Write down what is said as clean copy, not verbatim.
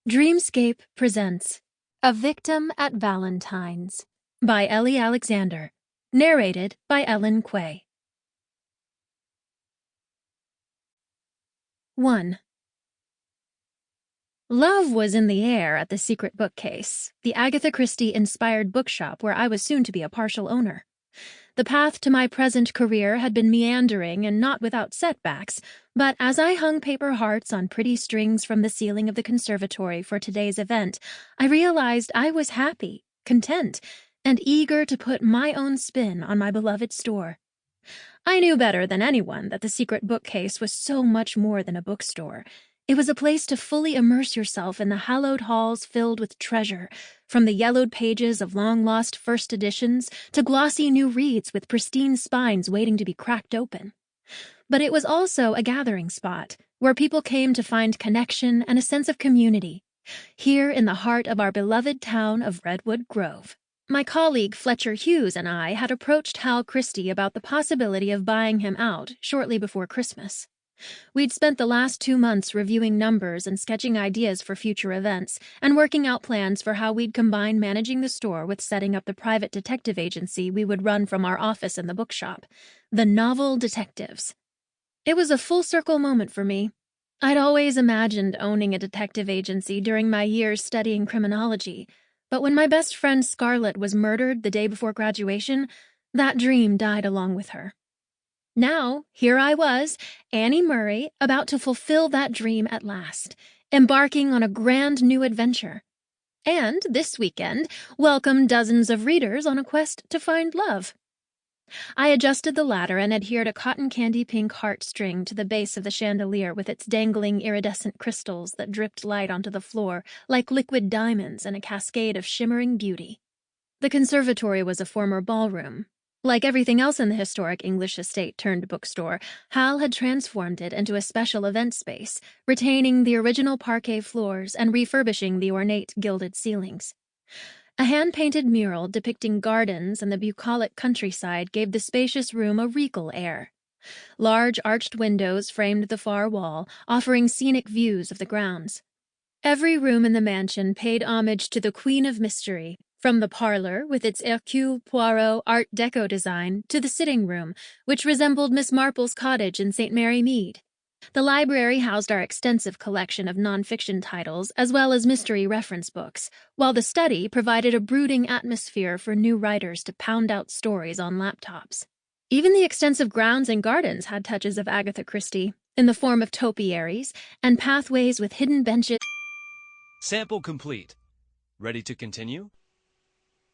Dreamscape presents A Victim at Valentine's by Ellie Alexander, narrated by Quay. 1. Love was in the air at the secret bookcase, the Agatha Christie-inspired bookshop where I was soon to be a partial owner. The path to my present career had been meandering and not without setbacks, but as I hung paper hearts on pretty strings from the ceiling of the conservatory for today's event, I realized I was happy, content, and eager to put my own spin on my beloved store. I knew better than anyone that the secret bookcase was so much more than a bookstore. It was a place to fully immerse yourself in the hallowed halls filled with treasure, from the yellowed pages of long-lost first editions to glossy new reads with pristine spines waiting to be cracked open. But it was also a gathering spot, where people came to find connection and a sense of community, here in the heart of our beloved town of Redwood Grove. My colleague Fletcher Hughes and I had approached Hal Christie about the possibility of buying him out shortly before Christmas. We'd spent the last 2 months reviewing numbers and sketching ideas for future events, and working out plans for how we'd combine managing the store with setting up the private detective agency we would run from our office in the bookshop, the Novel Detectives. It was a full-circle moment for me. I'd always imagined owning a detective agency during my years studying criminology, but when my best friend Scarlett was murdered the day before graduation, that dream died along with her. Now, here I was, Annie Murray, about to fulfill that dream at last, embarking on a grand new adventure. And, this weekend, welcome dozens of readers on a quest to find love. I adjusted the ladder and adhered a cotton candy pink heartstring to the base of the chandelier with its dangling iridescent crystals that dripped light onto the floor like liquid diamonds in a cascade of shimmering beauty. The conservatory was a former ballroom. Like everything else in the historic English estate-turned-bookstore, Hal had transformed it into a special event space, retaining the original parquet floors and refurbishing the ornate gilded ceilings. A hand-painted mural depicting gardens and the bucolic countryside gave the spacious room a regal air. Large arched windows framed the far wall, offering scenic views of the grounds. Every room in the mansion paid homage to the Queen of Mystery, from the parlor, with its Hercule Poirot Art Deco design, to the sitting room, which resembled Miss Marple's cottage in St. Mary Mead. The library housed our extensive collection of non-fiction titles, as well as mystery reference books, while the study provided a brooding atmosphere for new writers to pound out stories on laptops. Even the extensive grounds and gardens had touches of Agatha Christie, in the form of topiaries and pathways with hidden benches. Sample complete. Ready to continue?